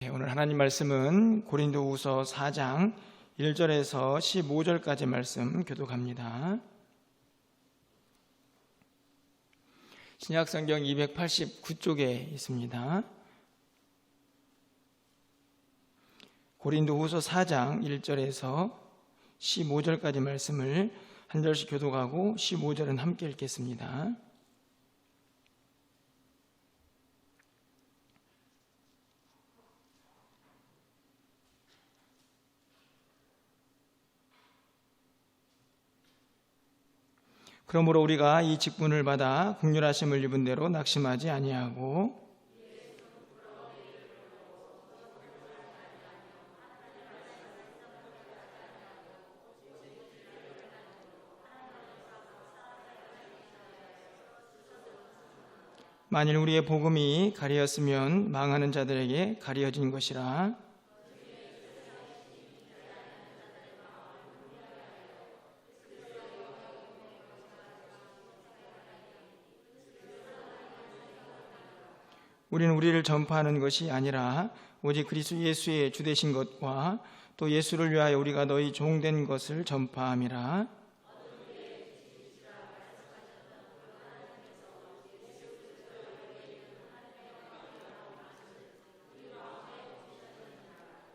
오늘 하나님 말씀은 고린도후서 4장 1절에서 15절까지 말씀 교독합니다. 신약성경 289쪽에 있습니다. 고린도후서 4장 1절에서 15절까지 말씀을 한 절씩 교독하고 15절은 함께 읽겠습니다. 그러므로 우리가 이 직분을 받아 긍휼하심을 입은 대로 낙심하지 아니하고 만일 우리의 복음이 가리었으면 망하는 자들에게 가리어진 것이라. 우리는 우리를 전파하는 것이 아니라 오직 그리스도 예수의 주되신 것과 또 예수를 위하여 우리가 너희 종된 것을 전파함이라.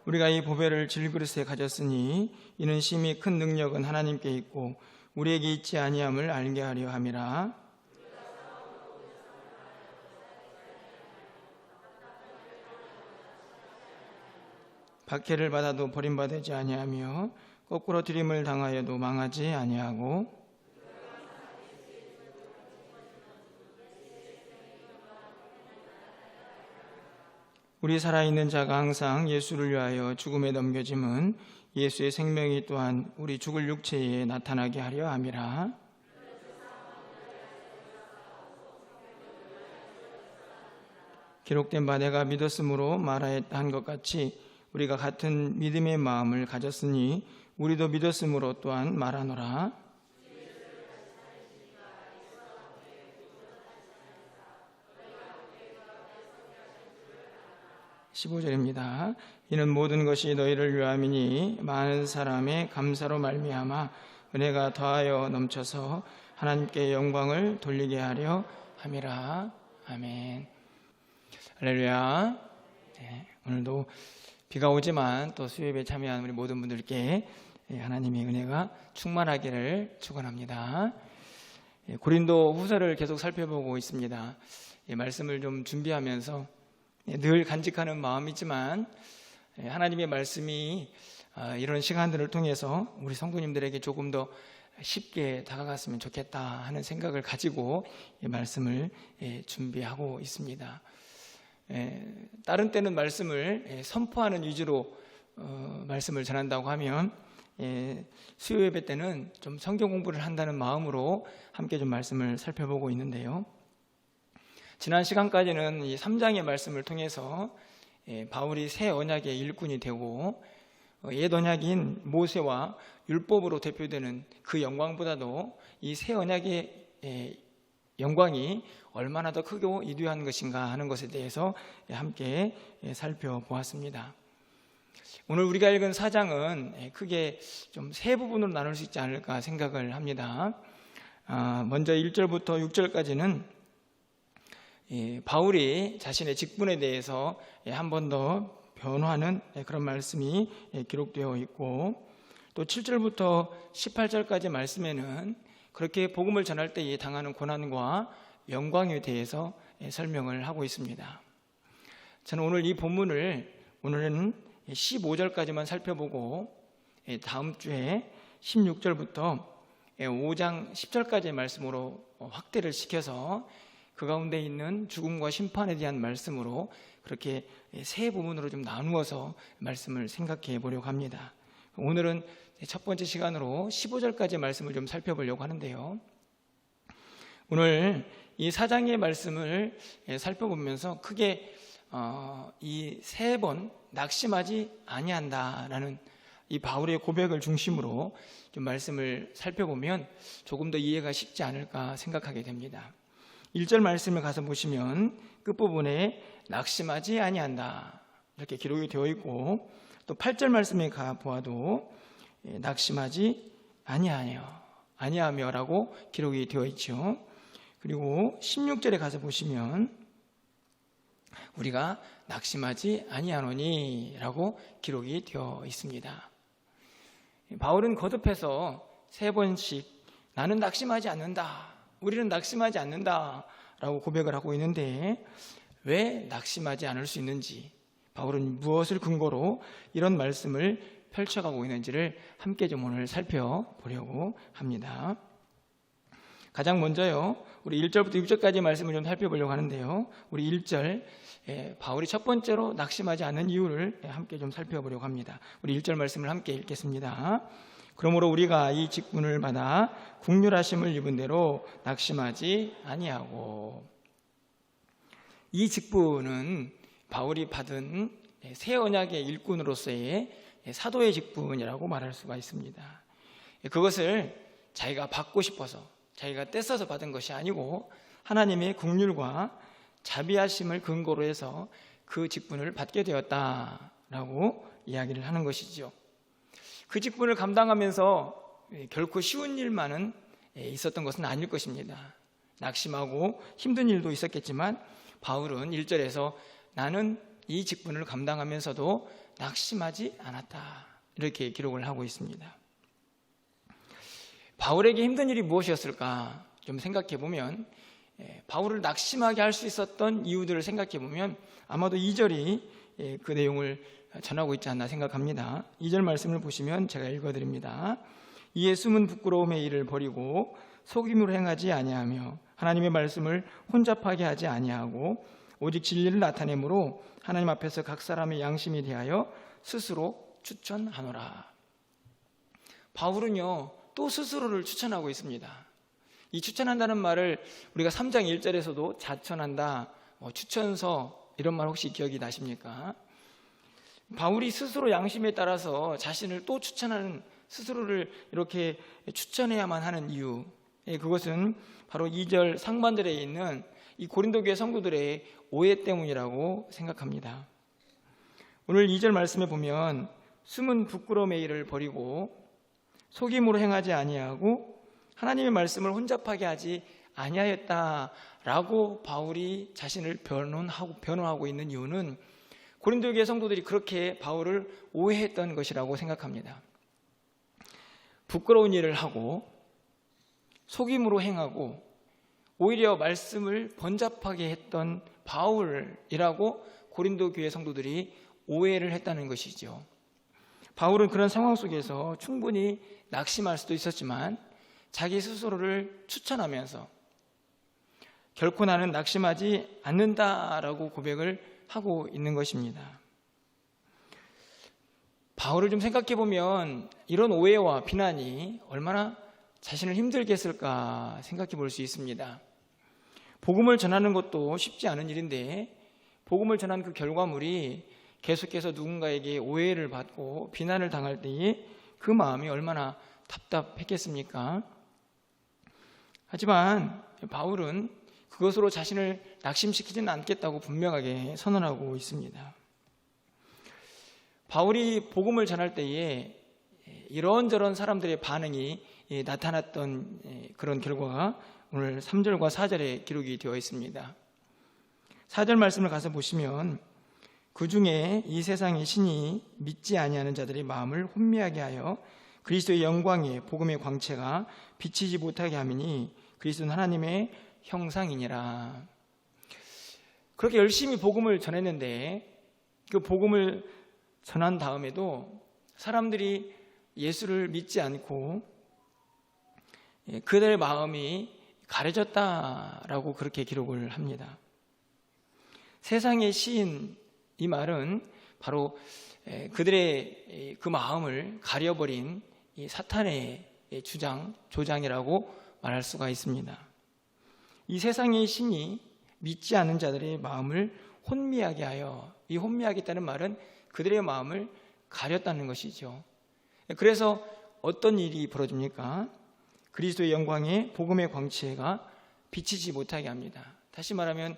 우리가 이 보배를 질그릇에 가졌으니 이는 심히 큰 능력은 하나님께 있고 우리에게 있지 아니함을 알게 하려 함이라. 박해를 받아도 버림받지 아니하며 거꾸로 들임을 당하여도 망하지 아니하고 우리 살아있는 자가 항상 예수를 위하여 죽음에 넘겨짐은 예수의 생명이 또한 우리 죽을 육체에 나타나게 하려 함이라. 기록된 바 내가 믿었으므로 말하였다 한 것 같이 우리가 같은 믿음의 마음을 가졌으니 우리도 믿었으므로 또한 말하노라. 15절입니다. 이는 모든 것이 너희를 위함이니 많은 사람의 감사로 말미암아 은혜가 더하여 넘쳐서 하나님께 영광을 돌리게 하려 함이라. 아멘. 할렐루야. 네, 오늘도 비가 오지만 또 수요예배에 참여한 우리 모든 분들께 하나님의 은혜가 충만하기를 축원합니다. 고린도 후서를 계속 살펴보고 있습니다. 말씀을 좀 준비하면서 늘 간직하는 마음이지만 하나님의 말씀이 이런 시간들을 통해서 우리 성도님들에게 조금 더 쉽게 다가갔으면 좋겠다 하는 생각을 가지고 이 말씀을 준비하고 있습니다. 다른 때는 말씀을 선포하는 위주로 말씀을 전한다고 하면 수요 예배 때는 좀 성경 공부를 한다는 마음으로 함께 좀 말씀을 살펴보고 있는데요. 지난 시간까지는 이 3장의 말씀을 통해서 바울이 새 언약의 일꾼이 되고 옛 언약인 모세와 율법으로 대표되는 그 영광보다도 이 새 언약의 영광이 얼마나 더 크고 위대한 것인가 하는 것에 대해서 함께 살펴보았습니다. 오늘 우리가 읽은 4장은 크게 좀 세 부분으로 나눌 수 있지 않을까 생각을 합니다. 먼저 1절부터 6절까지는 바울이 자신의 직분에 대해서 한 번 더 변화하는 그런 말씀이 기록되어 있고, 또 7절부터 18절까지 말씀에는 그렇게 복음을 전할 때에 당하는 고난과 영광에 대해서 설명을 하고 있습니다. 저는 오늘 이 본문을 오늘은 15절까지만 살펴보고 다음 주에 16절부터 5장 10절까지의 말씀으로 확대를 시켜서 그 가운데 있는 죽음과 심판에 대한 말씀으로 그렇게 세 부분으로 좀 나누어서 말씀을 생각해 보려고 합니다. 오늘은 첫 번째 시간으로 15절까지 말씀을 좀 살펴보려고 하는데요. 오늘 이 4장의 말씀을 살펴보면서 크게 이 세 번 낙심하지 아니한다라는 이 바울의 고백을 중심으로 좀 말씀을 살펴보면 조금 더 이해가 쉽지 않을까 생각하게 됩니다. 1절 말씀을 가서 보시면 끝부분에 낙심하지 아니한다 이렇게 기록이 되어 있고, 또 8절 말씀에 가 보아도 낙심하지 아니하며라고 기록이 되어 있죠. 그리고 16절에 가서 보시면 우리가 낙심하지 아니하노니라고 기록이 되어 있습니다. 바울은 거듭해서 3번씩 나는 낙심하지 않는다, 우리는 낙심하지 않는다 라고 고백을 하고 있는데, 왜 낙심하지 않을 수 있는지, 바울은 무엇을 근거로 이런 말씀을 펼쳐가고 있는지를 함께 좀 오늘 살펴보려고 합니다. 가장 먼저요, 우리 1절부터 6절까지 말씀을 좀 살펴보려고 하는데요, 우리 1절, 바울이 첫 번째로 낙심하지 않는 이유를 함께 좀 살펴보려고 합니다. 우리 1절 말씀을 함께 읽겠습니다. 그러므로 우리가 이 직분을 받아 국률하심을 입은 대로 낙심하지 아니하고. 이 직분은 바울이 받은 새 언약의 일꾼으로서의 사도의 직분이라고 말할 수가 있습니다. 그것을 자기가 받고 싶어서, 자기가 떼써서 받은 것이 아니고 하나님의 국률과 자비하심을 근거로 해서 그 직분을 받게 되었다라고 이야기를 하는 것이죠. 그 직분을 감당하면서 결코 쉬운 일만은 있었던 것은 아닐 것입니다. 낙심하고 힘든 일도 있었겠지만 바울은 1절에서 나는 이 직분을 감당하면서도 낙심하지 않았다, 이렇게 기록을 하고 있습니다. 바울에게 힘든 일이 무엇이었을까 좀 생각해 보면, 바울을 낙심하게 할 수 있었던 이유들을 생각해 보면 아마도 2절이 그 내용을 전하고 있지 않나 생각합니다. 2절 말씀을 보시면 제가 읽어드립니다. 이에 숨은 부끄러움의 일을 버리고 속임으로 행하지 아니하며 하나님의 말씀을 혼잡하게 하지 아니하고 오직 진리를 나타내므로 하나님 앞에서 각 사람의 양심에 대하여 스스로 추천하노라. 바울은요, 또 스스로를 추천하고 있습니다. 이 추천한다는 말을 우리가 3장 1절에서도 자천한다, 추천서, 이런 말 혹시 기억이 나십니까? 바울이 스스로 양심에 따라서 자신을 또 추천하는, 스스로를 이렇게 추천해야만 하는 이유, 그것은 바로 2절 상반절에 있는 이 고린도 교회 성도들의 오해 때문이라고 생각합니다. 오늘 2절 말씀에 보면 숨은 부끄러움의 일을 버리고 속임으로 행하지 아니하고 하나님의 말씀을 혼잡하게 하지 아니하였다라고 바울이 자신을 변호하고 있는 이유는 고린도 교회 성도들이 그렇게 바울을 오해했던 것이라고 생각합니다. 부끄러운 일을 하고 속임으로 행하고 오히려 말씀을 번잡하게 했던 바울이라고 고린도 교회 성도들이 오해를 했다는 것이죠. 바울은 그런 상황 속에서 충분히 낙심할 수도 있었지만 자기 스스로를 추천하면서 결코 나는 낙심하지 않는다라고 고백을 하고 있는 것입니다. 바울을 좀 생각해 보면 이런 오해와 비난이 얼마나 자신을 힘들게 했을까 생각해 볼 수 있습니다. 복음을 전하는 것도 쉽지 않은 일인데 복음을 전한 그 결과물이 계속해서 누군가에게 오해를 받고 비난을 당할 때에 그 마음이 얼마나 답답했겠습니까? 하지만 바울은 그것으로 자신을 낙심시키지는 않겠다고 분명하게 선언하고 있습니다. 바울이 복음을 전할 때에 이런저런 사람들의 반응이 나타났던 그런 결과가 오늘 3절과 4절에 기록이 되어 있습니다. 4절 말씀을 가서 보시면 그 중에 이 세상의 신이 믿지 아니하는 자들의 마음을 혼미하게 하여 그리스도의 영광의 복음의 광채가 비치지 못하게 함이니 그리스도는 하나님의 형상이니라. 그렇게 열심히 복음을 전했는데 그 복음을 전한 다음에도 사람들이 예수를 믿지 않고 그들의 마음이 가려졌다라고 그렇게 기록을 합니다. 세상의 시인, 이 말은 바로 그들의 그 마음을 가려버린 이 사탄의 조장이라고 말할 수가 있습니다. 이 세상의 신이 믿지 않는 자들의 마음을 혼미하게 하여, 이 혼미하게 했다는 말은 그들의 마음을 가렸다는 것이죠. 그래서 어떤 일이 벌어집니까? 그리스도의 영광의 복음의 광채가 비치지 못하게 합니다. 다시 말하면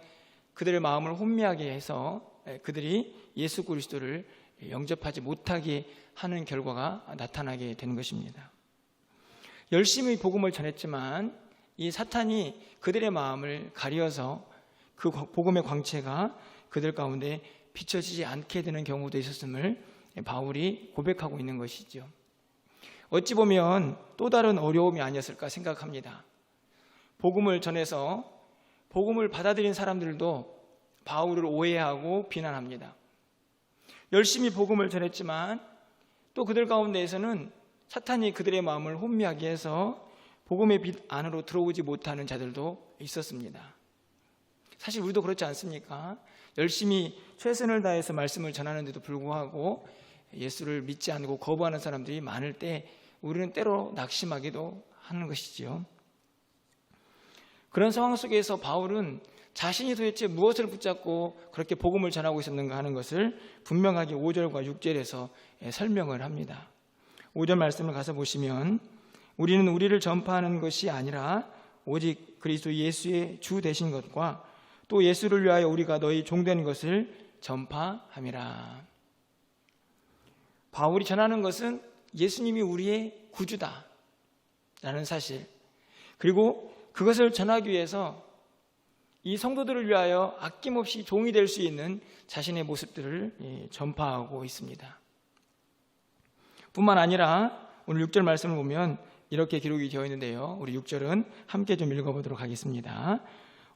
그들의 마음을 혼미하게 해서 그들이 예수 그리스도를 영접하지 못하게 하는 결과가 나타나게 되는 것입니다. 열심히 복음을 전했지만 이 사탄이 그들의 마음을 가려서 그 복음의 광채가 그들 가운데 비춰지지 않게 되는 경우도 있었음을 바울이 고백하고 있는 것이죠. 어찌 보면 또 다른 어려움이 아니었을까 생각합니다. 복음을 전해서 복음을 받아들인 사람들도 바울을 오해하고 비난합니다. 열심히 복음을 전했지만 또 그들 가운데에서는 사탄이 그들의 마음을 혼미하게 해서 복음의 빛 안으로 들어오지 못하는 자들도 있었습니다. 사실 우리도 그렇지 않습니까? 열심히 최선을 다해서 말씀을 전하는데도 불구하고 예수를 믿지 않고 거부하는 사람들이 많을 때 우리는 때로 낙심하기도 하는 것이지요. 그런 상황 속에서 바울은 자신이 도대체 무엇을 붙잡고 그렇게 복음을 전하고 있었는가 하는 것을 분명하게 5절과 6절에서 설명을 합니다. 5절 말씀을 가서 보시면 우리는 우리를 전파하는 것이 아니라 오직 그리스도 예수의 주 되신 것과 또 예수를 위하여 우리가 너희 종된 것을 전파함이라. 바울이 전하는 것은 예수님이 우리의 구주다 라는 사실, 그리고 그것을 전하기 위해서 이 성도들을 위하여 아낌없이 종이 될 수 있는 자신의 모습들을 전파하고 있습니다. 뿐만 아니라 오늘 6절 말씀을 보면 이렇게 기록이 되어 있는데요, 우리 6절은 함께 좀 읽어보도록 하겠습니다.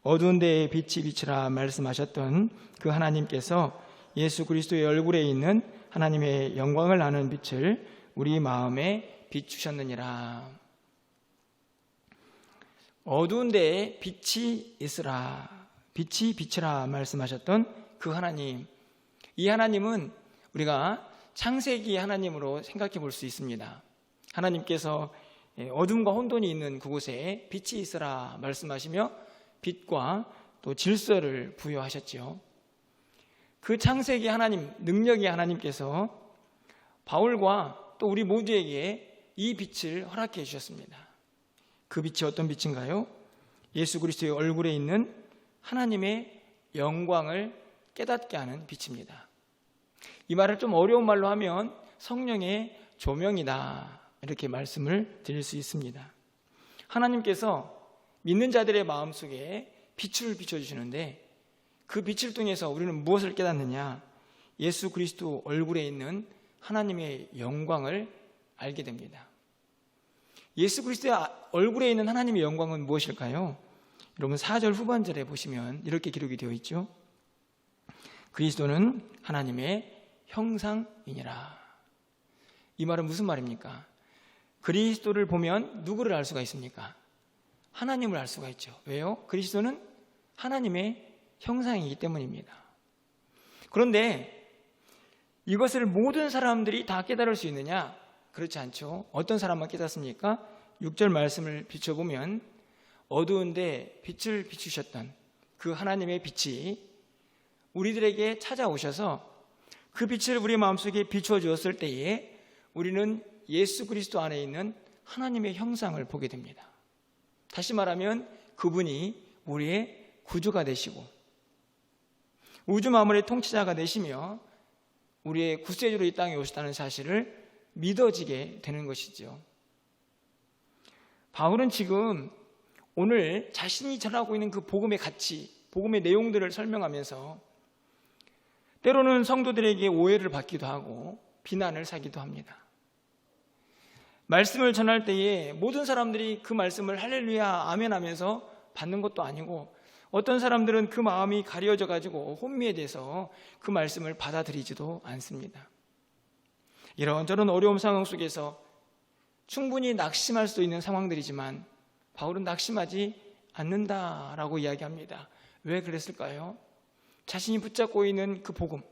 어두운 데에 빛이 비치라 말씀하셨던 그 하나님께서 예수 그리스도의 얼굴에 있는 하나님의 영광을 아는 빛을 우리 마음에 비추셨느니라. 어두운 데에 빛이 있으라, 빛이 비치라 말씀하셨던 그 하나님, 이 하나님은 우리가 창세기 하나님으로 생각해 볼 수 있습니다. 하나님께서 어둠과 혼돈이 있는 그곳에 빛이 있으라 말씀하시며 빛과 또 질서를 부여하셨지요. 그 창세기 하나님, 능력의 하나님께서 바울과 또 우리 모두에게 이 빛을 허락해 주셨습니다. 그 빛이 어떤 빛인가요? 예수 그리스도의 얼굴에 있는 하나님의 영광을 깨닫게 하는 빛입니다. 이 말을 좀 어려운 말로 하면 성령의 조명이다, 이렇게 말씀을 드릴 수 있습니다. 하나님께서 믿는 자들의 마음속에 빛을 비춰주시는데 그 빛을 통해서 우리는 무엇을 깨닫느냐? 예수 그리스도 얼굴에 있는 하나님의 영광을 알게 됩니다. 예수 그리스도의 얼굴에 있는 하나님의 영광은 무엇일까요? 여러분 4절 후반절에 보시면 이렇게 기록이 되어 있죠. 그리스도는 하나님의 형상이니라. 이 말은 무슨 말입니까? 그리스도를 보면 누구를 알 수가 있습니까? 하나님을 알 수가 있죠. 왜요? 그리스도는 하나님의 형상이기 때문입니다. 그런데 이것을 모든 사람들이 다 깨달을 수 있느냐? 그렇지 않죠. 어떤 사람만 깨닫습니까? 6절 말씀을 비춰보면 어두운데 빛을 비추셨던 그 하나님의 빛이 우리들에게 찾아오셔서 그 빛을 우리 마음속에 비추어 주었을 때에 우리는 예수 그리스도 안에 있는 하나님의 형상을 보게 됩니다. 다시 말하면 그분이 우리의 구주가 되시고 우주 만물의 통치자가 되시며 우리의 구세주로 이 땅에 오셨다는 사실을 믿어지게 되는 것이죠. 바울은 지금 오늘 자신이 전하고 있는 그 복음의 가치, 복음의 내용들을 설명하면서 때로는 성도들에게 오해를 받기도 하고 비난을 사기도 합니다. 말씀을 전할 때에 모든 사람들이 그 말씀을 할렐루야 아멘 하면서 받는 것도 아니고 어떤 사람들은 그 마음이 가려져 가지고 혼미해져서 그 말씀을 받아들이지도 않습니다. 이런저런 어려운 상황 속에서 충분히 낙심할 수 있는 상황들이지만 바울은 낙심하지 않는다라고 이야기합니다. 왜 그랬을까요? 자신이 붙잡고 있는 그 복음,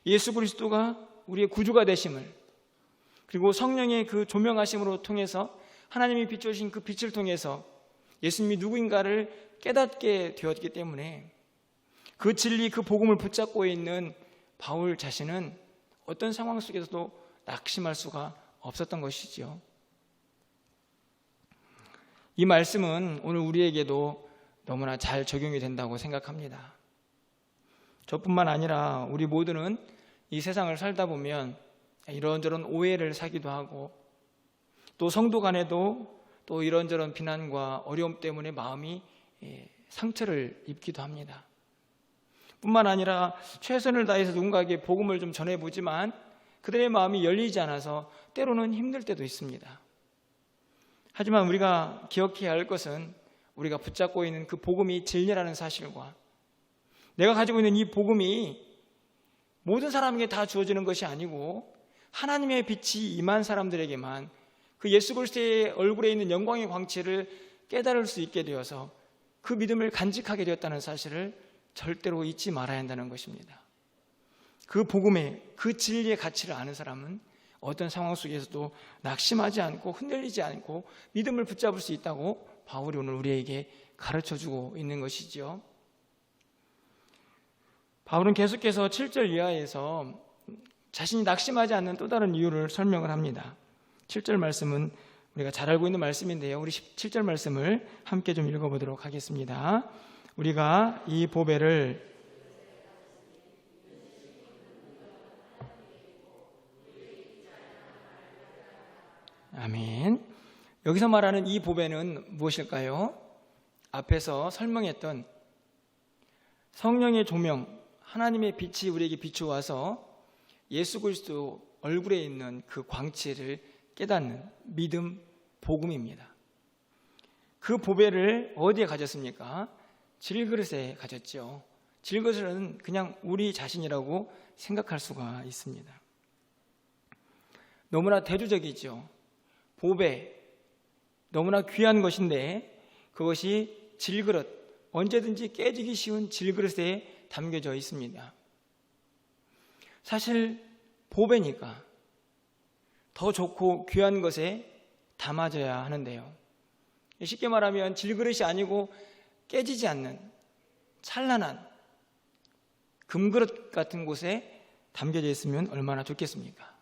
예수 그리스도가 우리의 구주가 되심을, 그리고 성령의 그 조명하심으로 통해서 하나님이 비춰주신 그 빛을 통해서 예수님이 누구인가를 깨닫게 되었기 때문에 그 진리, 그 복음을 붙잡고 있는 바울 자신은 어떤 상황 속에서도 낙심할 수가 없었던 것이지요. 이 말씀은 오늘 우리에게도 너무나 잘 적용이 된다고 생각합니다. 저뿐만 아니라 우리 모두는 이 세상을 살다 보면 이런저런 오해를 사기도 하고, 또 성도 간에도 또 이런저런 비난과 어려움 때문에 마음이 상처를 입기도 합니다. 뿐만 아니라 최선을 다해서 누군가에게 복음을 좀 전해보지만 그들의 마음이 열리지 않아서 때로는 힘들 때도 있습니다. 하지만 우리가 기억해야 할 것은 우리가 붙잡고 있는 그 복음이 진리라는 사실과, 내가 가지고 있는 이 복음이 모든 사람에게 다 주어지는 것이 아니고 하나님의 빛이 임한 사람들에게만 그 예수 그리스도의 얼굴에 있는 영광의 광채를 깨달을 수 있게 되어서 그 믿음을 간직하게 되었다는 사실을 절대로 잊지 말아야 한다는 것입니다. 그 복음의, 그 진리의 가치를 아는 사람은 어떤 상황 속에서도 낙심하지 않고 흔들리지 않고 믿음을 붙잡을 수 있다고 바울이 오늘 우리에게 가르쳐주고 있는 것이지요. 바울은 계속해서 7절 이하에서 자신이 낙심하지 않는 또 다른 이유를 설명을 합니다. 7절 말씀은 우리가 잘 알고 있는 말씀인데요, 우리 7절 말씀을 함께 좀 읽어보도록 하겠습니다. 우리가 이 보배를 아멘. 여기서 말하는 이 보배는 무엇일까요? 앞에서 설명했던 성령의 조명, 하나님의 빛이 우리에게 비추어와서 예수 그리스도 얼굴에 있는 그 광채를 깨닫는 믿음, 복음입니다. 그 보배를 어디에 가졌습니까? 질그릇에 가졌죠. 질그릇은 그냥 우리 자신이라고 생각할 수가 있습니다. 너무나 대조적이죠. 보배, 너무나 귀한 것인데 그것이 질그릇, 언제든지 깨지기 쉬운 질그릇에 담겨져 있습니다. 사실 보배니까 더 좋고 귀한 것에 담아져야 하는데요, 쉽게 말하면 질그릇이 아니고 깨지지 않는 찬란한 금그릇 같은 곳에 담겨져 있으면 얼마나 좋겠습니까?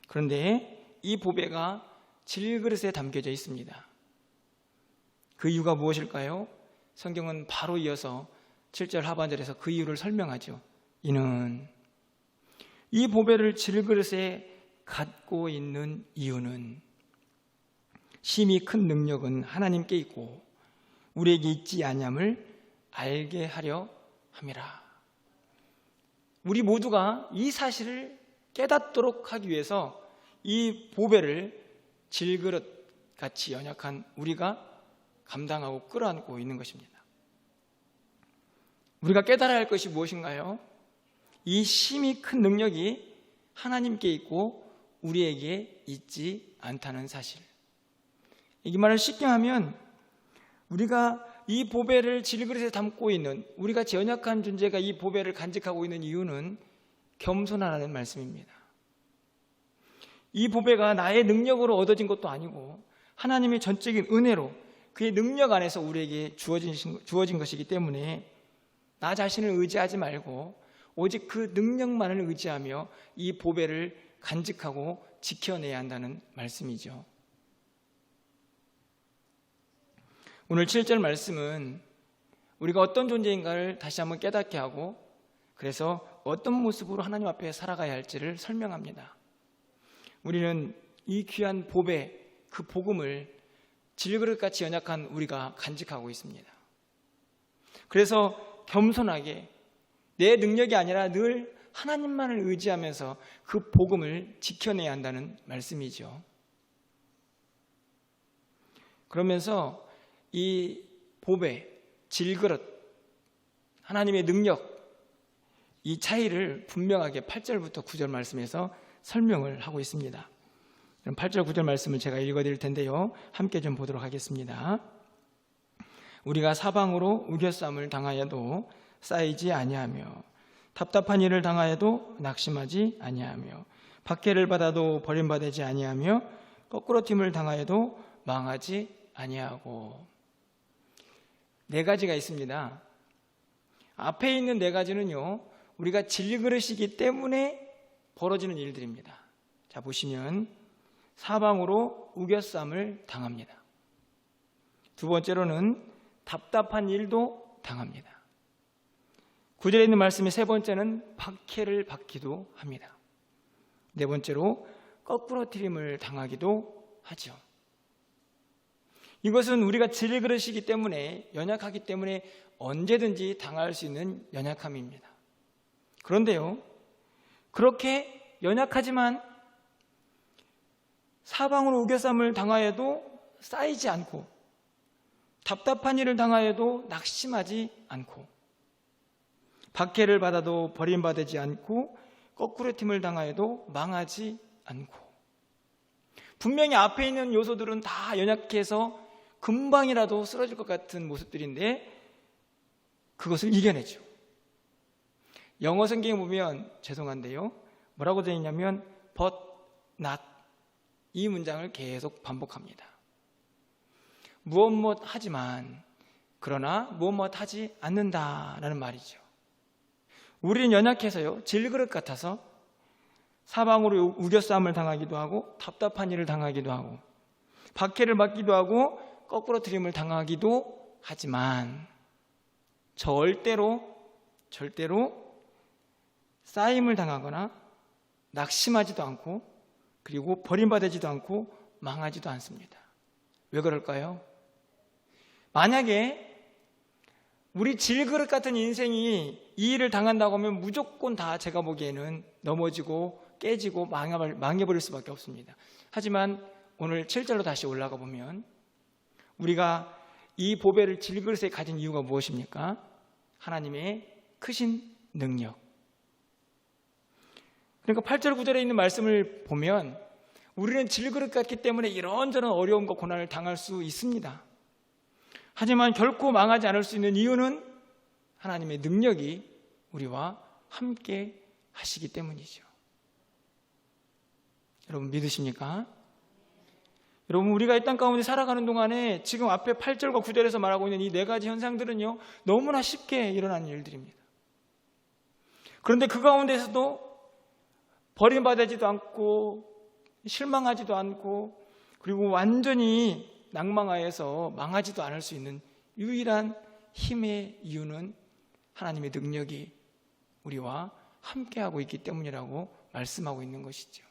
그런데 이 보배가 질그릇에 담겨져 있습니다. 그 이유가 무엇일까요? 성경은 바로 이어서 7절 하반절에서 그 이유를 설명하죠. 이는 이 보배를 질그릇에 갖고 있는 이유는 심히 큰 능력은 하나님께 있고 우리에게 있지 아니함을 알게 하려 함이라. 우리 모두가 이 사실을 깨닫도록 하기 위해서 이 보배를 질그릇 같이 연약한 우리가 감당하고 끌어안고 있는 것입니다. 우리가 깨달아야 할 것이 무엇인가요? 이 심히 큰 능력이 하나님께 있고 우리에게 있지 않다는 사실. 이 말을 쉽게 하면 우리가 이 보배를 질그릇에 담고 있는, 우리같이 연약한 존재가 이 보배를 간직하고 있는 이유는 겸손하라는 말씀입니다. 이 보배가 나의 능력으로 얻어진 것도 아니고 하나님의 전적인 은혜로 그의 능력 안에서 우리에게 주어진 것이기 때문에 나 자신을 의지하지 말고 오직 그 능력만을 의지하며 이 보배를 간직하고 지켜내야 한다는 말씀이죠. 오늘 7절 말씀은 우리가 어떤 존재인가를 다시 한번 깨닫게 하고 그래서 어떤 모습으로 하나님 앞에 살아가야 할지를 설명합니다. 우리는 이 귀한 보배, 그 복음을 질그릇같이 연약한 우리가 간직하고 있습니다. 그래서 겸손하게 내 능력이 아니라 늘 하나님만을 의지하면서 그 복음을 지켜내야 한다는 말씀이죠. 그러면서 이 보배, 질그릇, 하나님의 능력, 이 차이를 분명하게 8절부터 9절 말씀에서 설명을 하고 있습니다. 그럼 8절 9절 말씀을 제가 읽어드릴 텐데요, 함께 좀 보도록 하겠습니다. 우리가 사방으로 우겨쌈을 당하여도 쌓이지 아니하며 답답한 일을 당하여도 낙심하지 아니하며 박해를 받아도 버림받지 아니하며 거꾸로짐을 당하여도 망하지 아니하고. 네 가지가 있습니다. 앞에 있는 네 가지는요, 우리가 질그릇이기 때문에 벌어지는 일들입니다. 자, 보시면 사방으로 우겨쌈을 당합니다. 두 번째로는 답답한 일도 당합니다. 9절에 있는 말씀의 세 번째는 박해를 받기도 합니다. 네 번째로 거꾸러뜨림을 당하기도 하죠. 이것은 우리가 질그릇이기 때문에, 연약하기 때문에 언제든지 당할 수 있는 연약함입니다. 그런데요, 그렇게 연약하지만 사방으로 우겨쌈을 당하여도 쌓이지 않고, 답답한 일을 당하여도 낙심하지 않고, 박해를 받아도 버림받지 않고, 거꾸로팀을 당하여도 망하지 않고, 분명히 앞에 있는 요소들은 다 연약해서 금방이라도 쓰러질 것 같은 모습들인데 그것을 이겨내죠. 영어 성경에 보면, 죄송한데요, 뭐라고 되어 있냐면 but not, 이 문장을 계속 반복합니다. 무엇 하지만, 그러나 무엇 하지 않는다라는 말이죠. 우리는 연약해서요, 질그릇 같아서 사방으로 우겨싸움을 당하기도 하고, 답답한 일을 당하기도 하고, 박해를 받기도 하고, 거꾸로뜨림을 당하기도 하지만 절대로 쌓임을 당하거나 낙심하지도 않고, 그리고 버림받지도 않고 망하지도 않습니다. 왜 그럴까요? 만약에 우리 질그릇 같은 인생이 이 일을 당한다고 하면 무조건 다 제가 보기에는 넘어지고 깨지고 망해버릴 수밖에 없습니다. 하지만 오늘 7절로 다시 올라가 보면 우리가 이 보배를 질그릇에 가진 이유가 무엇입니까? 하나님의 크신 능력. 그러니까 8절 9절에 있는 말씀을 보면 우리는 질그릇 같기 때문에 이런저런 어려움과 고난을 당할 수 있습니다. 하지만 결코 망하지 않을 수 있는 이유는 하나님의 능력이 우리와 함께 하시기 때문이죠. 여러분 믿으십니까? 여러분, 우리가 이 땅 가운데 살아가는 동안에 지금 앞에 8절과 9절에서 말하고 있는 이 네 가지 현상들은요, 너무나 쉽게 일어나는 일들입니다. 그런데 그 가운데서도 버림받지도 않고 실망하지도 않고, 그리고 완전히 낭망하여서 망하지도 않을 수 있는 유일한 힘의 이유는 하나님의 능력이 우리와 함께하고 있기 때문이라고 말씀하고 있는 것이죠.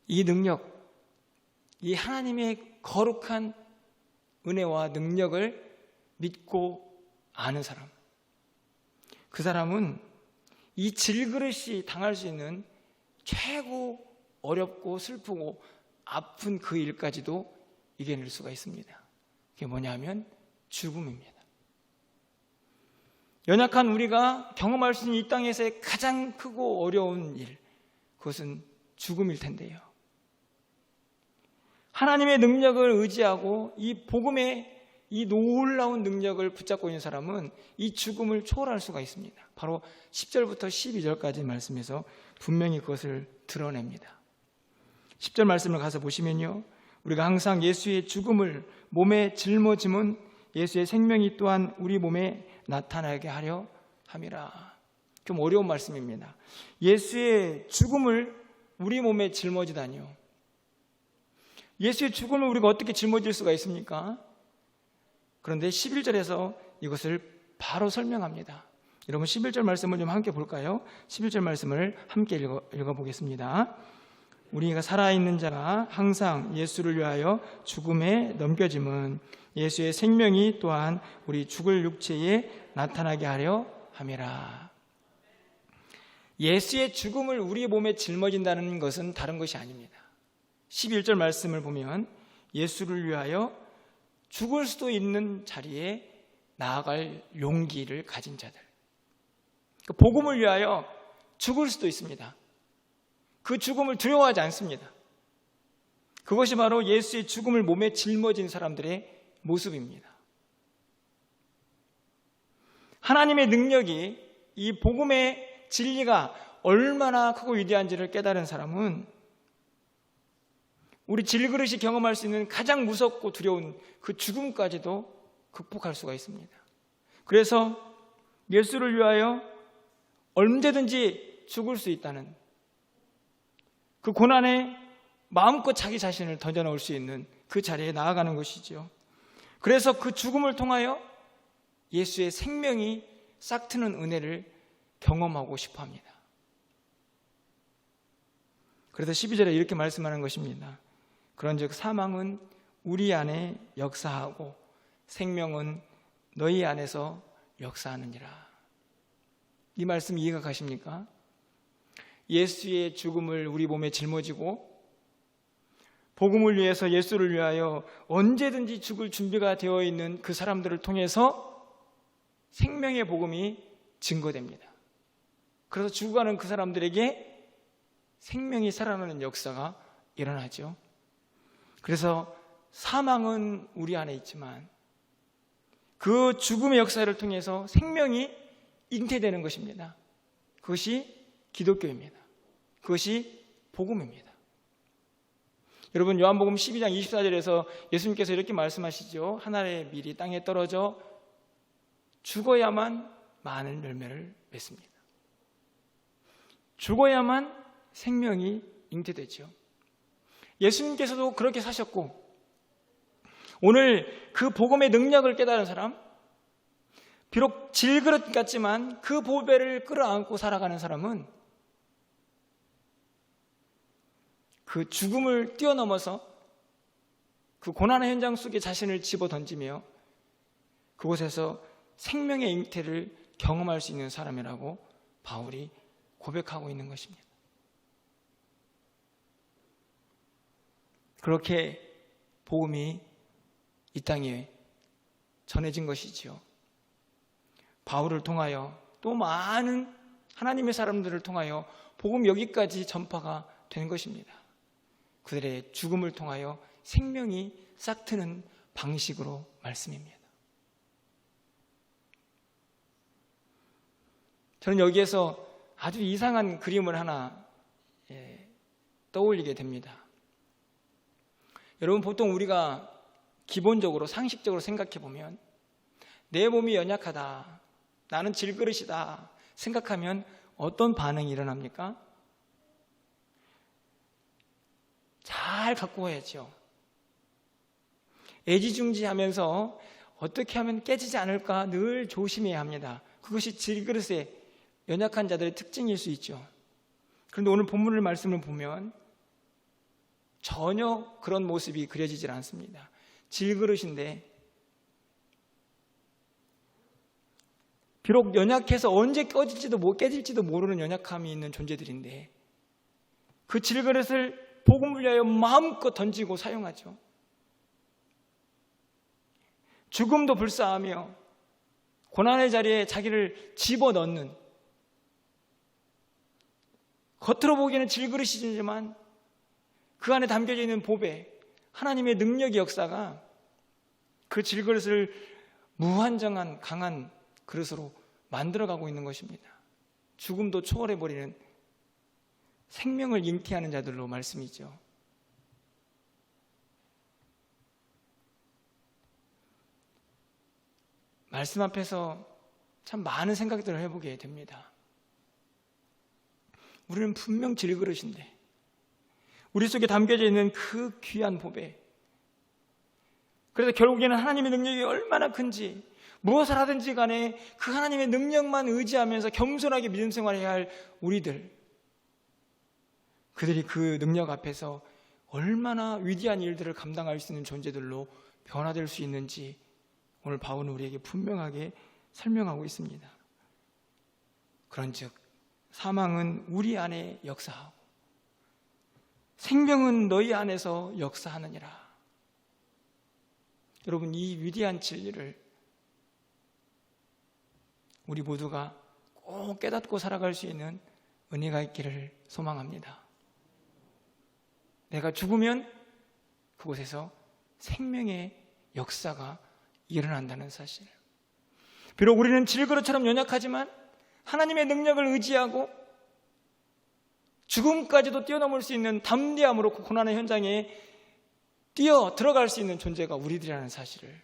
이 능력, 이 하나님의 거룩한 은혜와 능력을 믿고 아는 사람, 그 사람은 이 질그릇이 당할 수 있는 최고 어렵고 슬프고 아픈 그 일까지도 이겨낼 수가 있습니다. 그게 뭐냐면 죽음입니다. 연약한 우리가 경험할 수 있는 이 땅에서의 가장 크고 어려운 일, 그것은 죽음일 텐데요, 하나님의 능력을 의지하고 이 복음의 이 놀라운 능력을 붙잡고 있는 사람은 이 죽음을 초월할 수가 있습니다. 바로 10절부터 12절까지 말씀에서 분명히 그것을 드러냅니다. 10절 말씀을 가서 보시면요, 우리가 항상 예수의 죽음을 몸에 짊어짐은 예수의 생명이 또한 우리 몸에 나타나게 하려 함이라. 좀 어려운 말씀입니다. 예수의 죽음을 우리 몸에 짊어지다니요. 예수의 죽음을 우리가 어떻게 짊어질 수가 있습니까? 그런데 11절에서 이것을 바로 설명합니다. 여러분 11절 말씀을 좀 함께 볼까요? 11절 말씀을 함께 읽어보겠습니다. 우리가 살아있는 자가 항상 예수를 위하여 죽음에 넘겨짐은 예수의 생명이 또한 우리 죽을 육체에 나타나게 하려 함이라. 예수의 죽음을 우리 몸에 짊어진다는 것은 다른 것이 아닙니다. 11절 말씀을 보면 예수를 위하여 죽을 수도 있는 자리에 나아갈 용기를 가진 자들, 그 복음을 위하여 죽을 수도 있습니다. 그 죽음을 두려워하지 않습니다. 그것이 바로 예수의 죽음을 몸에 짊어진 사람들의 모습입니다. 하나님의 능력이, 이 복음의 진리가 얼마나 크고 위대한지를 깨달은 사람은 우리 질그릇이 경험할 수 있는 가장 무섭고 두려운 그 죽음까지도 극복할 수가 있습니다. 그래서 예수를 위하여 언제든지 죽을 수 있다는, 그 고난에 마음껏 자기 자신을 던져놓을 수 있는 그 자리에 나아가는 것이죠. 그래서 그 죽음을 통하여 예수의 생명이 싹트는 은혜를 경험하고 싶어 합니다. 그래서 12절에 이렇게 말씀하는 것입니다. 그런즉 사망은 우리 안에 역사하고 생명은 너희 안에서 역사하느니라. 이 말씀 이해가 가십니까? 예수의 죽음을 우리 몸에 짊어지고 복음을 위해서, 예수를 위하여 언제든지 죽을 준비가 되어 있는 그 사람들을 통해서 생명의 복음이 증거됩니다. 그래서 죽어가는 그 사람들에게 생명이 살아나는 역사가 일어나죠. 그래서 사망은 우리 안에 있지만 그 죽음의 역사를 통해서 생명이 잉태되는 것입니다. 그것이 기독교입니다. 그것이 복음입니다. 여러분, 요한복음 12장 24절에서 예수님께서 이렇게 말씀하시죠. 하늘의 밀이 땅에 떨어져 죽어야만 많은 열매를 맺습니다. 죽어야만 생명이 잉태되죠. 예수님께서도 그렇게 사셨고, 오늘 그 복음의 능력을 깨달은 사람, 비록 질그릇 같지만 그 보배를 끌어안고 살아가는 사람은 그 죽음을 뛰어넘어서 그 고난의 현장 속에 자신을 집어던지며 그곳에서 생명의 잉태를 경험할 수 있는 사람이라고 바울이 고백하고 있는 것입니다. 그렇게 복음이 이 땅에 전해진 것이지요. 바울을 통하여 또 많은 하나님의 사람들을 통하여 복음이 여기까지 전파가 된 것입니다. 그들의 죽음을 통하여 생명이 싹트는 방식으로 말씀입니다. 저는 여기에서 아주 이상한 그림을 하나 떠올리게 됩니다. 여러분, 보통 우리가 기본적으로 상식적으로 생각해 보면 내 몸이 연약하다, 나는 질그릇이다 생각하면 어떤 반응이 일어납니까? 잘 갖고 와야죠. 애지중지하면서 어떻게 하면 깨지지 않을까 늘 조심해야 합니다. 그것이 질그릇의 연약한 자들의 특징일 수 있죠. 그런데 오늘 본문의 말씀을 보면 전혀 그런 모습이 그려지질 않습니다. 질그릇인데 비록 연약해서 언제 깨질지도 모르는 연약함이 있는 존재들인데 그 질그릇을 복음을 위하여 마음껏 던지고 사용하죠. 죽음도 불사하며 고난의 자리에 자기를 집어넣는, 겉으로 보기에는 질그릇이지만 그 안에 담겨져 있는 보배, 하나님의 능력의 역사가 그 질그릇을 무한정한 강한 그릇으로 만들어가고 있는 것입니다. 죽음도 초월해버리는 생명을 잉태하는 자들로 말씀이죠. 말씀 앞에서 참 많은 생각들을 해보게 됩니다. 우리는 분명 질그릇인데 우리 속에 담겨져 있는 그 귀한 보배, 그래서 결국에는 하나님의 능력이 얼마나 큰지, 무엇을 하든지 간에 그 하나님의 능력만 의지하면서 겸손하게 믿음 생활해야 할 우리들, 그들이 그 능력 앞에서 얼마나 위대한 일들을 감당할 수 있는 존재들로 변화될 수 있는지 오늘 바울은 우리에게 분명하게 설명하고 있습니다. 그런즉 사망은 우리 안에 역사하고 생명은 너희 안에서 역사하느니라. 여러분, 이 위대한 진리를 우리 모두가 꼭 깨닫고 살아갈 수 있는 은혜가 있기를 소망합니다. 내가 죽으면 그곳에서 생명의 역사가 일어난다는 사실. 비록 우리는 질그릇처럼 연약하지만 하나님의 능력을 의지하고 죽음까지도 뛰어넘을 수 있는 담대함으로 그 고난의 현장에 뛰어 들어갈 수 있는 존재가 우리들이라는 사실을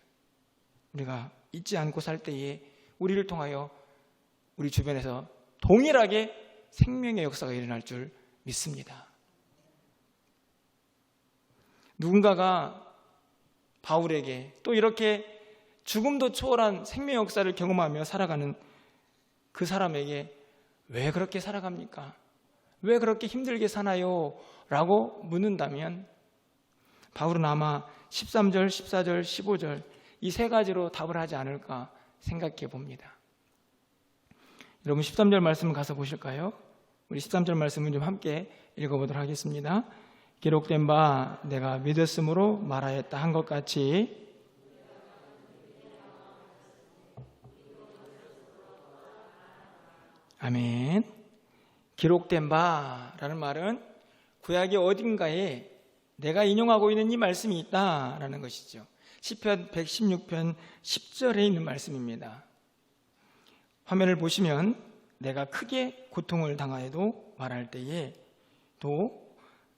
우리가 잊지 않고 살 때에 우리를 통하여 우리 주변에서 동일하게 생명의 역사가 일어날 줄 믿습니다. 누군가가 바울에게 또 이렇게 죽음도 초월한 생명 역사를 경험하며 살아가는 그 사람에게 왜 그렇게 살아갑니까? 왜 그렇게 힘들게 사나요? 라고 묻는다면 바울은 아마 13절, 14절, 15절 이 세 가지로 답을 하지 않을까 생각해 봅니다. 여러분 13절 말씀 가서 보실까요? 우리 13절 말씀을 좀 함께 읽어보도록 하겠습니다. 기록된 바 내가 믿었으므로 말하였다 한 것 같이 아멘. 기록된 바라는 말은 구약의 어딘가에 내가 인용하고 있는 이 말씀이 있다라는 것이죠. 시편 116편 10절에 있는 말씀입니다. 화면을 보시면 내가 크게 고통을 당하여도 말할 때에 또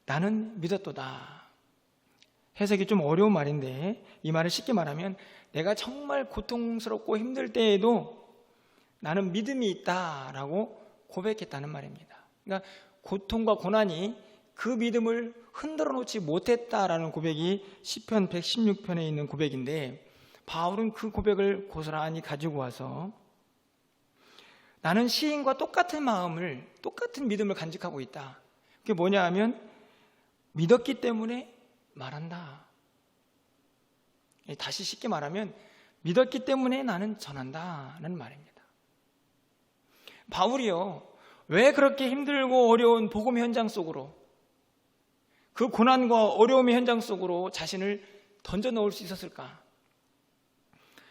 나는 믿었도다. 해석이 좀 어려운 말인데 이 말을 쉽게 말하면 내가 정말 고통스럽고 힘들 때에도 나는 믿음이 있다라고 고백했다는 말입니다. 그러니까 고통과 고난이 그 믿음을 흔들어 놓지 못했다라는 고백이 시편 116편에 있는 고백인데 바울은 그 고백을 고스란히 가지고 와서 나는 시인과 똑같은 마음을 똑같은 믿음을 간직하고 있다. 그게 뭐냐 하면 믿었기 때문에 말한다. 다시 쉽게 말하면 믿었기 때문에 나는 전한다는 말입니다. 바울이요 왜 그렇게 힘들고 어려운 복음 현장 속으로 그 고난과 어려움의 현장 속으로 자신을 던져 넣을 수 있었을까?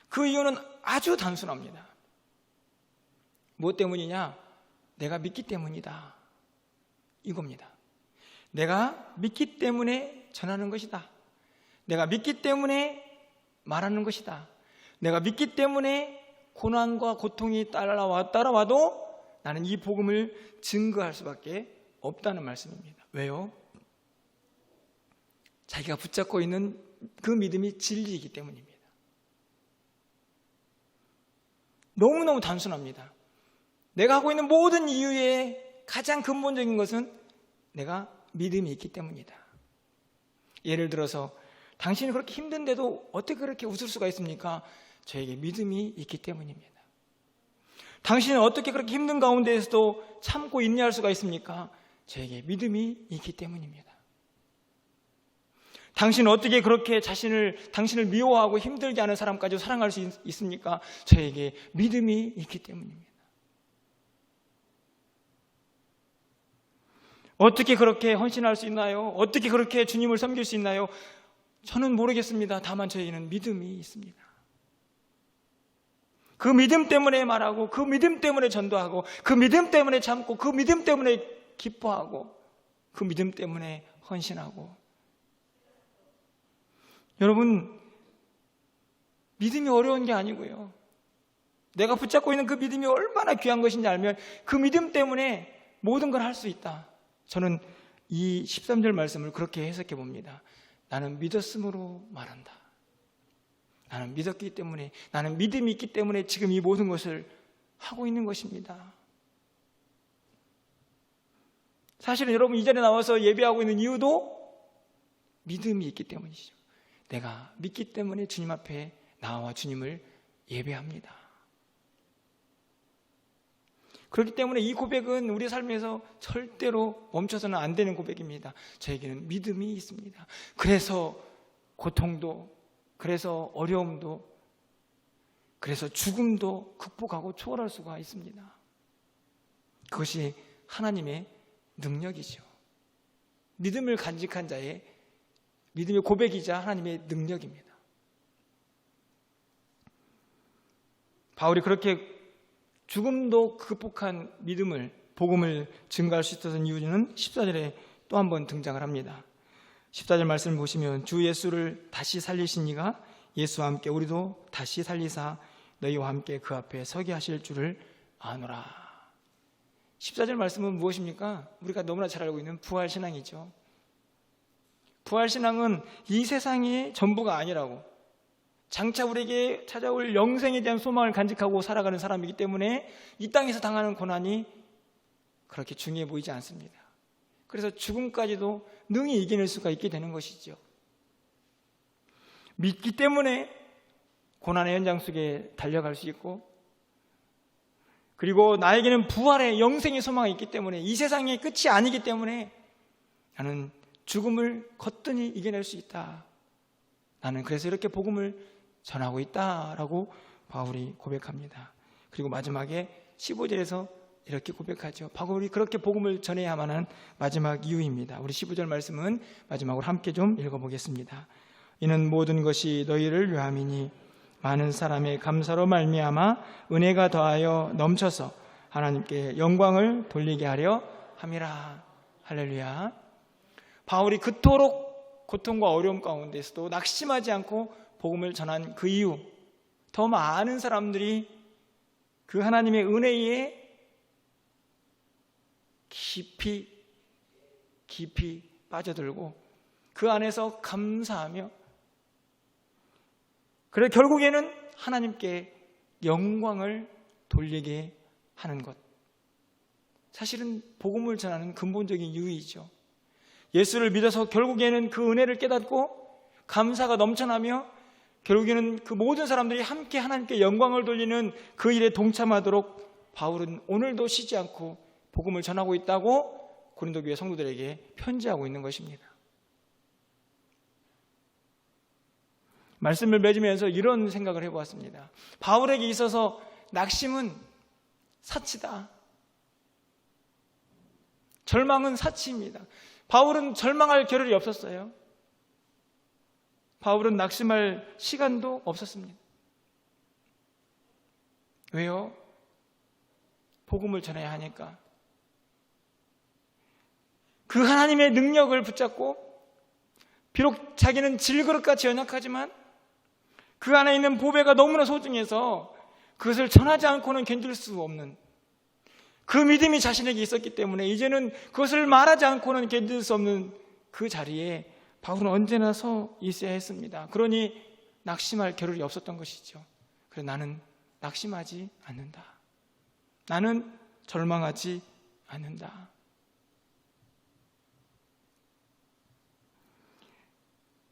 그 이유는 아주 단순합니다. 무엇 때문이냐? 내가 믿기 때문이다. 이겁니다. 내가 믿기 때문에 전하는 것이다. 내가 믿기 때문에 말하는 것이다. 내가 믿기 때문에 고난과 고통이 따라와도 나는 이 복음을 증거할 수밖에 없다는 말씀입니다. 왜요? 자기가 붙잡고 있는 그 믿음이 진리이기 때문입니다. 너무너무 단순합니다. 내가 하고 있는 모든 이유의 가장 근본적인 것은 내가 믿음이 있기 때문이다. 예를 들어서 당신이 그렇게 힘든데도 어떻게 그렇게 웃을 수가 있습니까? 저에게 믿음이 있기 때문입니다. 당신은 어떻게 그렇게 힘든 가운데에서도 참고 인내할 수가 있습니까? 저에게 믿음이 있기 때문입니다. 당신은 어떻게 그렇게 당신을 미워하고 힘들게 하는 사람까지 사랑할 수 있습니까? 저에게 믿음이 있기 때문입니다. 어떻게 그렇게 헌신할 수 있나요? 어떻게 그렇게 주님을 섬길 수 있나요? 저는 모르겠습니다. 다만 저에게는 믿음이 있습니다. 그 믿음 때문에 말하고 그 믿음 때문에 전도하고 그 믿음 때문에 참고 그 믿음 때문에 기뻐하고 그 믿음 때문에 헌신하고 여러분 믿음이 어려운 게 아니고요. 내가 붙잡고 있는 그 믿음이 얼마나 귀한 것인지 알면 그 믿음 때문에 모든 걸 할 수 있다. 저는 이 13절 말씀을 그렇게 해석해 봅니다. 나는 믿었으므로 말한다. 나는 믿었기 때문에 나는 믿음이 있기 때문에 지금 이 모든 것을 하고 있는 것입니다. 사실은 여러분 이 자리에 나와서 예배하고 있는 이유도 믿음이 있기 때문이죠. 내가 믿기 때문에 주님 앞에 나와 주님을 예배합니다. 그렇기 때문에 이 고백은 우리 삶에서 절대로 멈춰서는 안 되는 고백입니다. 저에게는 믿음이 있습니다. 그래서 고통도, 그래서 어려움도, 그래서 죽음도 극복하고 초월할 수가 있습니다. 그것이 하나님의 능력이죠. 믿음을 간직한 자의 믿음의 고백이자 하나님의 능력입니다. 바울이 그렇게 죽음도 극복한 믿음을, 복음을 증가할 수 있었던 이유는 14절에 또 한 번 등장을 합니다. 14절 말씀을 보시면 주 예수를 다시 살리신 이가 예수와 함께 우리도 다시 살리사 너희와 함께 그 앞에 서게 하실 줄을 아노라. 14절 말씀은 무엇입니까? 우리가 너무나 잘 알고 있는 부활신앙이죠. 부활신앙은 이 세상의 전부가 아니라고, 장차 우리에게 찾아올 영생에 대한 소망을 간직하고 살아가는 사람이기 때문에 이 땅에서 당하는 고난이 그렇게 중요해 보이지 않습니다. 그래서 죽음까지도 능히 이겨낼 수가 있게 되는 것이죠. 믿기 때문에 고난의 현장 속에 달려갈 수 있고, 그리고 나에게는 부활의 영생의 소망이 있기 때문에, 이 세상의 끝이 아니기 때문에 나는 죽음을 거뜬히 이겨낼 수 있다. 나는 그래서 이렇게 복음을 전하고 있다라고 바울이 고백합니다. 그리고 마지막에 15절에서 이렇게 고백하죠. 바울이 그렇게 복음을 전해야만 하는 마지막 이유입니다. 우리 15절 말씀은 마지막으로 함께 좀 읽어보겠습니다. 이는 모든 것이 너희를 위함이니 많은 사람의 감사로 말미암아 은혜가 더하여 넘쳐서 하나님께 영광을 돌리게 하려 함이라. 할렐루야. 바울이 그토록 고통과 어려움 가운데서도 낙심하지 않고 복음을 전한 그 이유, 더 많은 사람들이 그 하나님의 은혜에 깊이 빠져들고 그 안에서 감사하며, 그래 결국에는 하나님께 영광을 돌리게 하는 것, 사실은 복음을 전하는 근본적인 이유이죠. 예수를 믿어서 결국에는 그 은혜를 깨닫고 감사가 넘쳐나며 결국에는 그 모든 사람들이 함께 하나님께 영광을 돌리는 그 일에 동참하도록 바울은 오늘도 쉬지 않고 복음을 전하고 있다고 고린도 교회 성도들에게 편지하고 있는 것입니다. 말씀을 맺으면서 이런 생각을 해보았습니다. 바울에게 있어서 낙심은 사치다. 절망은 사치입니다. 바울은 절망할 겨를이 없었어요. 바울은 낙심할 시간도 없었습니다. 왜요? 복음을 전해야 하니까. 그 하나님의 능력을 붙잡고, 비록 자기는 질그릇같이 연약하지만 그 안에 있는 보배가 너무나 소중해서 그것을 전하지 않고는 견딜 수 없는 그 믿음이 자신에게 있었기 때문에 이제는 그것을 말하지 않고는 견딜 수 없는 그 자리에 바울은 언제나 서 있어야 했습니다. 그러니 낙심할 겨를이 없었던 것이죠. 그래서 나는 낙심하지 않는다. 나는 절망하지 않는다.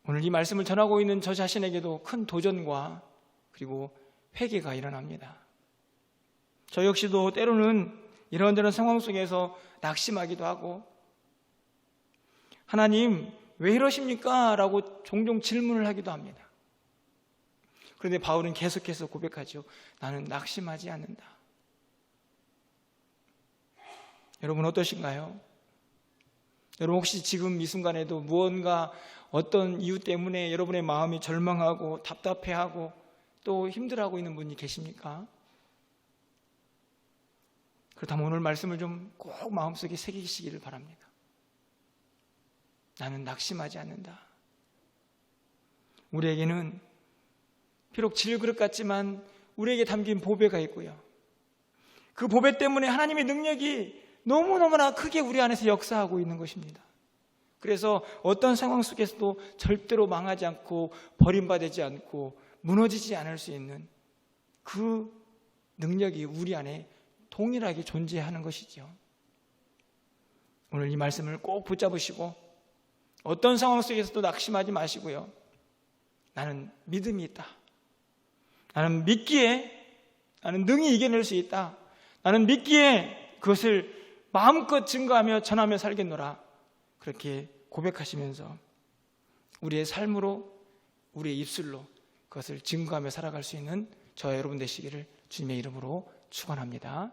오늘 이 말씀을 전하고 있는 저 자신에게도 큰 도전과 그리고 회개가 일어납니다. 저 역시도 때로는 이런저런 상황 속에서 낙심하기도 하고, 하나님 왜 이러십니까? 라고 종종 질문을 하기도 합니다. 그런데 바울은 계속해서 고백하죠. 나는 낙심하지 않는다. 여러분 어떠신가요? 여러분 혹시 지금 이 순간에도 무언가 어떤 이유 때문에 여러분의 마음이 절망하고 답답해하고 또 힘들어하고 있는 분이 계십니까? 그렇다면 오늘 말씀을 좀 꼭 마음속에 새기시기를 바랍니다. 나는 낙심하지 않는다. 우리에게는 비록 질그릇 같지만 우리에게 담긴 보배가 있고요. 그 보배 때문에 하나님의 능력이 너무너무나 크게 우리 안에서 역사하고 있는 것입니다. 그래서 어떤 상황 속에서도 절대로 망하지 않고 버림받지 않고 무너지지 않을 수 있는 그 능력이 우리 안에 동일하게 존재하는 것이죠. 오늘 이 말씀을 꼭 붙잡으시고 어떤 상황 속에서도 낙심하지 마시고요. 나는 믿음이 있다. 나는 믿기에 나는 능히 이겨낼 수 있다. 나는 믿기에 그것을 마음껏 증거하며 전하며 살겠노라. 그렇게 고백하시면서 우리의 삶으로, 우리의 입술로 그것을 증거하며 살아갈 수 있는 저와 여러분 되시기를 주님의 이름으로 축원합니다.